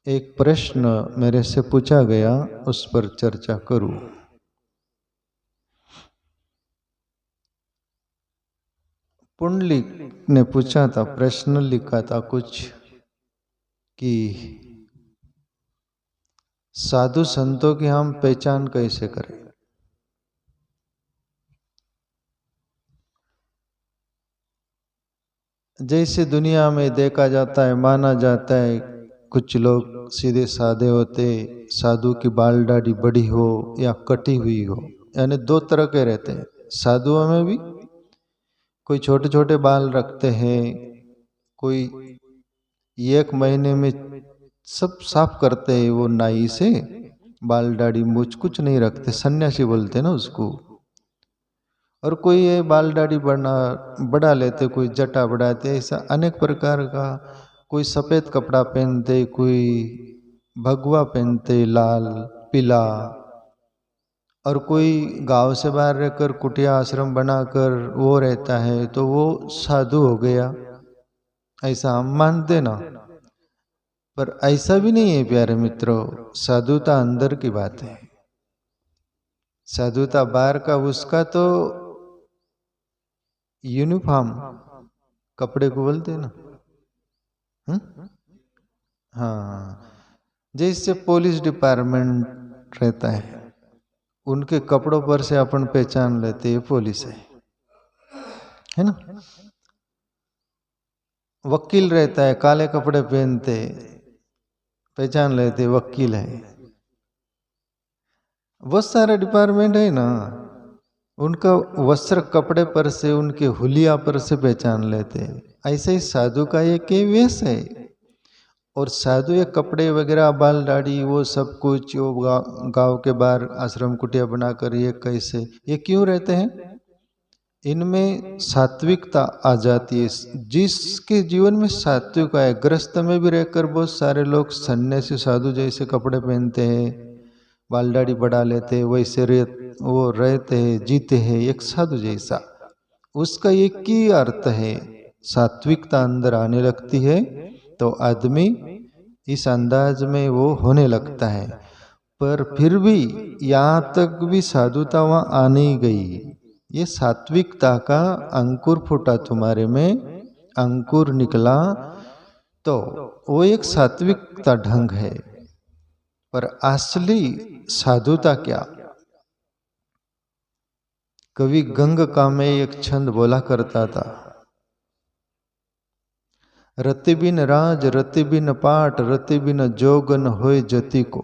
एक प्रश्न मेरे से पूछा गया, उस पर चर्चा करूं। पुंडलिक ने पूछा था, प्रश्न लिखा था कुछ कि साधु संतों की हम पहचान कैसे करें। जैसे दुनिया में देखा जाता है, माना जाता है, कुछ लोग सीधे साधे होते, साधु की बाल दाढ़ी बड़ी हो या कटी हुई हो, यानी दो तरह के रहते हैं। साधुओं में भी कोई छोटे छोटे बाल रखते हैं, कोई एक महीने में सब साफ करते हैं, वो नाई से बाल दाढ़ी मूछ कुछ नहीं रखते, सन्यासी बोलते हैं ना उसको। और कोई ये बाल दाढ़ी बढ़ा लेते, कोई जटा बढ़ाते, ऐसा अनेक प्रकार का। कोई सफ़ेद कपड़ा पहनते, कोई भगवा पहनते, लाल पीला, और कोई गांव से बाहर रहकर कुटिया आश्रम बनाकर वो रहता है, तो वो साधु हो गया, ऐसा हम मानते ना। पर ऐसा भी नहीं है प्यारे मित्रों, साधुता अंदर की बात है। साधुता बाहर का, उसका तो यूनिफॉर्म कपड़े को बोलते हैं ना। हाँ, जैसे पुलिस डिपार्टमेंट रहता है, उनके कपड़ों पर से अपन पहचान लेते हैं पुलिस है ना। वकील रहता है, काले कपड़े पहनते, पहचान लेते वकील है। बहुत सारे डिपार्टमेंट है ना, उनका वस्त्र कपड़े पर से, उनके हुलिया पर से पहचान लेते। ऐसे ही साधु का एक वेश है। और साधु ये कपड़े वगैरह, बाल दाढ़ी, वो सब कुछ, वो गांव के बाहर आश्रम कुटिया बनाकर ये कैसे, ये क्यों रहते हैं? इनमें सात्विकता आ जाती है। जिसके जीवन में सात्विक है, ग्रस्त में भी रहकर बहुत सारे लोग सन्यासी साधु जैसे कपड़े पहनते हैं, बाल दाढ़ी बढ़ा लेते हैं, वैसे वो रहते हैं, जीते हैं एक साधु जैसा। उसका एक ही अर्थ है, सात्विकता अंदर आने लगती है तो आदमी इस अंदाज में वो होने लगता है। पर फिर भी यहाँ तक भी साधुता वहाँ आ नहीं गई। ये सात्विकता का अंकुर फूटा तुम्हारे में, अंकुर निकला, तो वो एक सात्विकता ढंग है। पर असली साधुता क्या? कवि गंग का में एक छंद बोला करता था, रति बिन राज रति बिन पाठ रति बिन जोग न होय जति को,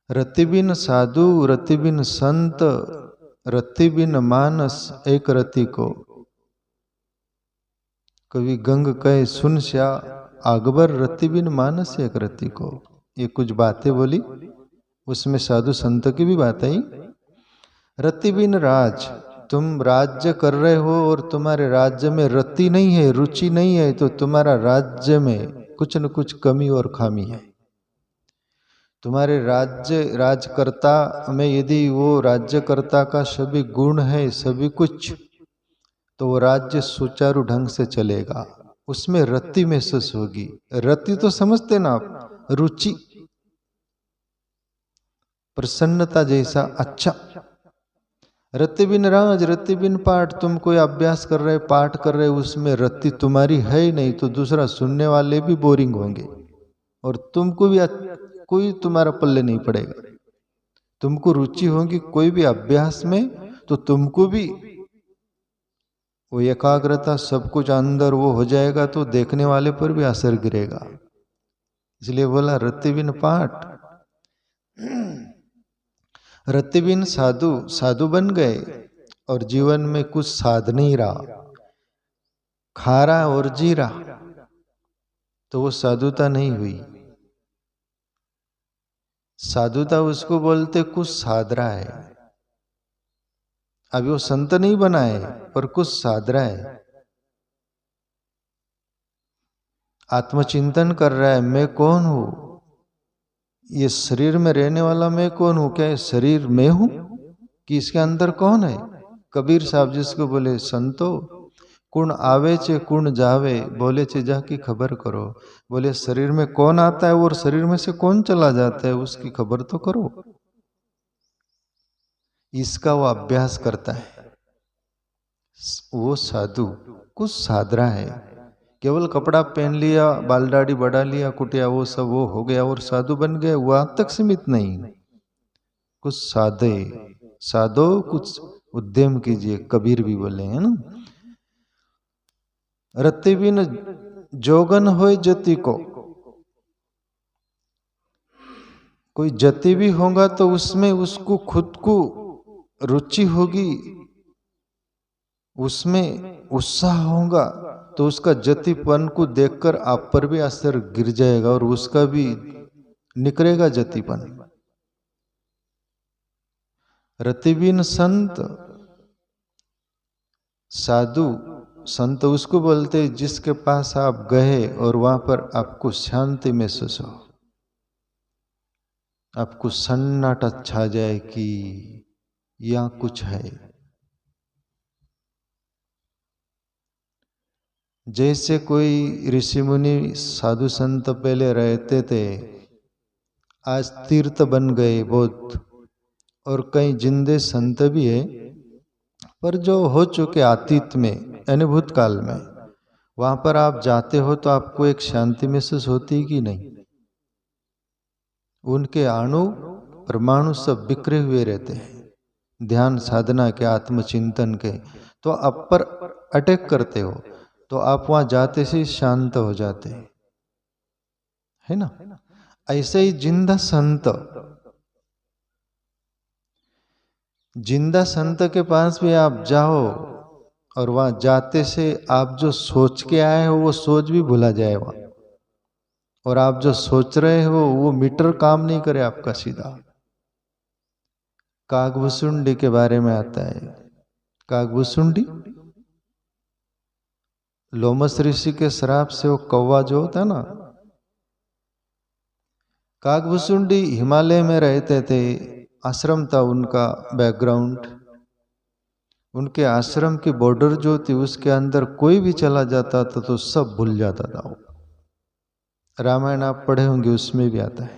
रति बिन साधु रति बिन संत रति बिन मानस एक रति को। कवि गंग कहे सुन श्या अकबर रति बिन मानस एक रति को। ये कुछ बातें बोली, उसमें साधु संत की भी बात आई। रति बिन राज, तुम राज्य कर रहे हो और तुम्हारे राज्य में रति नहीं है, रुचि नहीं है, तो तुम्हारा राज्य में कुछ न कुछ कमी और खामी है। तुम्हारे राजकर्ता में यदि वो राज्यकर्ता का सभी गुण है, सभी कुछ, तो वो राज्य सुचारू ढंग से चलेगा। उसमें रति महसूस होगी। रति तो समझते ना आप, रुचि, प्रसन्नता जैसा अच्छा। रति बिन राज रति बिन पाठ, तुम कोई अभ्यास कर रहे, पाठ कर रहे, उसमें रति तुम्हारी है ही नहीं, तो दूसरा सुनने वाले भी बोरिंग होंगे और तुमको भी कोई तुम्हारा पल्ले नहीं पड़ेगा। तुमको रुचि होगी कोई भी अभ्यास में, तो तुमको भी वो एकाग्रता, सब कुछ अंदर वो हो जाएगा, तो देखने वाले पर भी असर गिरेगा। इसलिए बोला रति बिन पाठ। रति बिन साधु, साधु बन गए और जीवन में कुछ साध नहीं रहा, खा रहा और जी रहा, तो वो साधुता नहीं हुई। साधुता उसको बोलते कुछ साध रहा है। अभी वो संत नहीं बना है, पर कुछ साध रहा है, आत्मचिंतन कर रहा है, मैं कौन हूं, ये शरीर में रहने वाला मैं कौन हूं, क्या शरीर मैं हूं कि इसके अंदर कौन है? कबीर साहब जिसको बोले संतो, कुण आवे चे कुण जावे, बोले चे जाकी खबर करो। बोले शरीर में कौन आता है और शरीर में से कौन चला जाता है, उसकी खबर तो करो। इसका वो अभ्यास करता है। वो साधु कुछ साधरा है, केवल कपड़ा पहन लिया, बाल दाढ़ी बढ़ा लिया, कुटिया वो सब वो हो गया और साधु बन गए, वहां तक सीमित नहीं। कुछ साधे, साधो कुछ उद्यम कीजिए, कबीर भी बोले हैं ना। रति बिन जोगन होय जति को, कोई जति भी होगा तो उसमें उसको खुद को रुचि होगी, उसमें उत्साह होगा, तो उसका जतिपन को देखकर आप पर भी असर गिर जाएगा और उसका भी निकलेगा जतिपन। रतिबिन संत, साधु संत उसको बोलते जिसके पास आप गए और वहां पर आपको शांति महसूस हो, आपको सन्नाटा छा जाए कि यहाँ कुछ है। जैसे कोई ऋषि मुनि साधु संत पहले रहते थे, आज तीर्थ बन गए बौद्ध, और कई जिंदे संत भी है, पर जो हो चुके अतीत में यानी भूतकाल में, वहां पर आप जाते हो तो आपको एक शांति महसूस होती कि नहीं? उनके अणु परमाणु सब बिखरे हुए रहते हैं, ध्यान साधना के, आत्मचिंतन के, तो आप पर अटैक करते हो तो आप वहां जाते से शांत हो जाते हैं, है ना। ऐसे ही जिंदा संत, जिंदा संत के पास भी आप जाओ और वहां जाते से आप जो सोच के आए हो वो सोच भी भुला जाए वहां, और आप जो सोच रहे हो वो मीटर काम नहीं करे आपका सीधा। कागभुसुंडी के बारे में आता है। कागभुसुंडी लोमस ऋषि के श्राप से वो कौवा जो होता ना, कागभुसुंडी हिमालय में रहते थे, आश्रम था उनका बैकग्राउंड, उनके आश्रम की बॉर्डर जो थी उसके अंदर कोई भी चला जाता था तो सब भूल जाता था वो। रामायण आप पढ़े होंगे, उसमें भी आता है।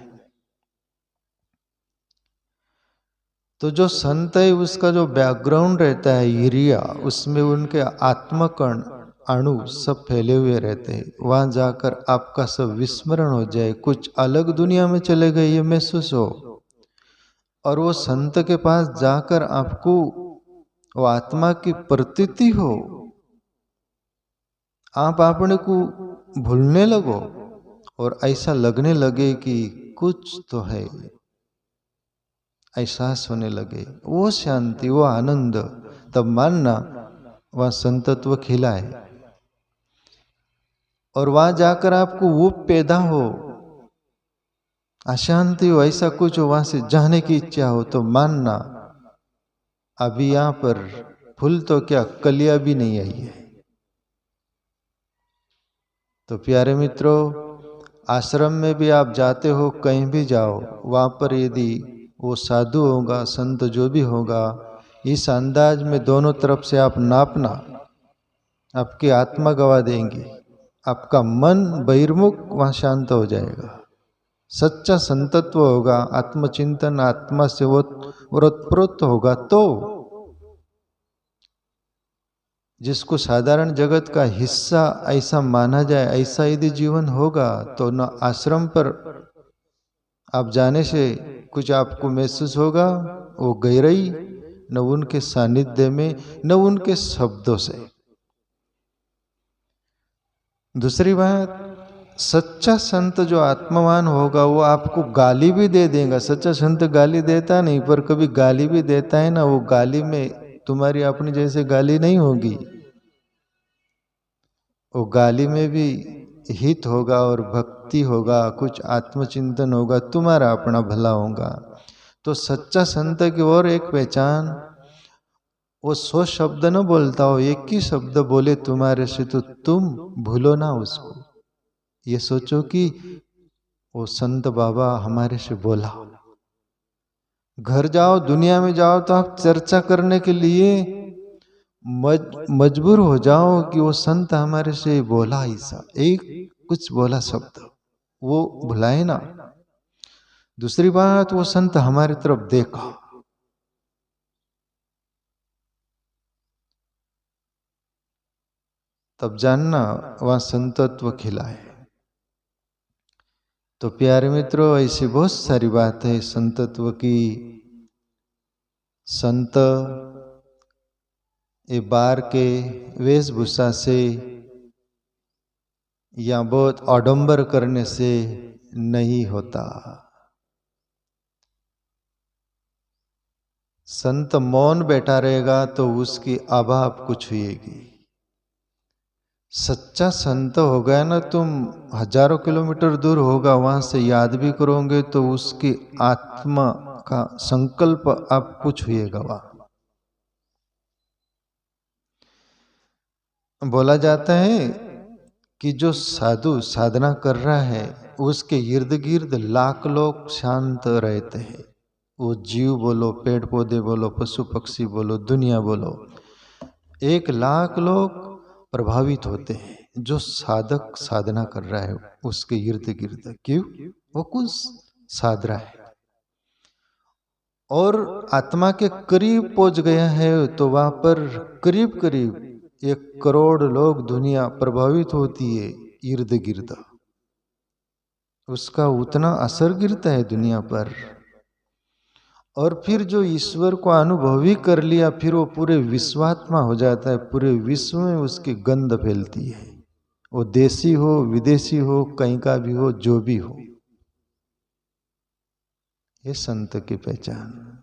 तो जो संत है उसका जो बैकग्राउंड रहता है एरिया, उसमें उनके आत्मकण अणु सब फैले हुए रहते हैं। वहां जाकर आपका सब विस्मरण हो जाए, कुछ अलग दुनिया में चले गए ये महसूस हो, और वो संत के पास जाकर आपको वो आत्मा की प्रतीति हो, आप अपने को भूलने लगो और ऐसा लगने लगे कि कुछ तो है, एहसास होने लगे, वो शांति, वो आनंद, तब मानना वह संतत्व खिला है। और वहां जाकर आपको वो पैदा हो, अशांति हो, ऐसा कुछ हो, वहां से जाने की इच्छा हो, तो मानना अभी यहां पर फूल तो क्या कलियां भी नहीं आई है। तो प्यारे मित्रों, आश्रम में भी आप जाते हो, कहीं भी जाओ, वहां पर यदि वो साधु होगा, संत जो भी होगा, इस अंदाज में दोनों तरफ से आप नापना, आपकी आत्मा गवा देंगी, आपका मन बहिर्मुख वहां शांत हो जाएगा। सच्चा संतत्व होगा, आत्मचिंतन आत्मा से वो ओतप्रोत होगा, तो जिसको साधारण जगत का हिस्सा ऐसा माना जाए, ऐसा यदि जीवन होगा तो न आश्रम पर आप जाने से कुछ आपको महसूस होगा वो गहराई, न उनके सानिध्य में, न उनके शब्दों से। दूसरी बात, सच्चा संत जो आत्मवान होगा वो आपको गाली भी दे देगा। सच्चा संत गाली देता नहीं, पर कभी गाली भी देता है ना, वो गाली में तुम्हारी अपनी जैसे गाली नहीं होगी, वो गाली में भी हित होगा और भक्ति होगा, कुछ आत्मचिंतन होगा, तुम्हारा अपना भला होगा। तो सच्चा संत की और एक पहचान, वो 100 शब्द न बोलता हो, एक ही शब्द बोले तुम्हारे से, तो तुम भूलो ना उसको, ये सोचो कि वो संत बाबा हमारे से बोला। घर जाओ, दुनिया में जाओ तो आप चर्चा करने के लिए मजबूर हो जाओ कि वो संत हमारे से बोला ऐसा, एक कुछ बोला शब्द वो भुलाए ना। दूसरी बात, वो संत हमारी तरफ देखा, तब जानना वहां संतत्व खिला है। तो प्यारे मित्रों, ऐसी बहुत सारी बात है संतत्व की। संत ये बार के वेशभूषा से या बहुत आडंबर करने से नहीं होता। संत मौन बैठा रहेगा तो उसकी आभा कुछ हुएगी। सच्चा संत हो गया ना, तुम हजारों किलोमीटर दूर होगा, वहां से याद भी करोगे तो उसकी आत्मा का संकल्प आप कुछ हुएगा। वहां बोला जाता है कि जो साधु साधना कर रहा है उसके इर्द गिर्द लाख लोग शांत रहते हैं। वो जीव बोलो, पेड़ पौधे बोलो, पशु पक्षी बोलो, दुनिया बोलो, 1,00,000 लोग प्रभावित होते हैं जो साधक साधना कर रहा है उसके इर्द गिर्द। क्यों? वो कुछ साध रहा है और आत्मा के करीब पहुंच गया है तो वहां पर करीब करीब 1 करोड़ लोग दुनिया प्रभावित होती है इर्द गिर्द। उसका उतना असर गिरता है दुनिया पर। और फिर जो ईश्वर को अनुभवी कर लिया, फिर वो पूरे विश्वात्मा हो जाता है, पूरे विश्व में उसकी गंध फैलती है। वो देसी हो, विदेशी हो, कहीं का भी हो, जो भी हो। ये संत की पहचान।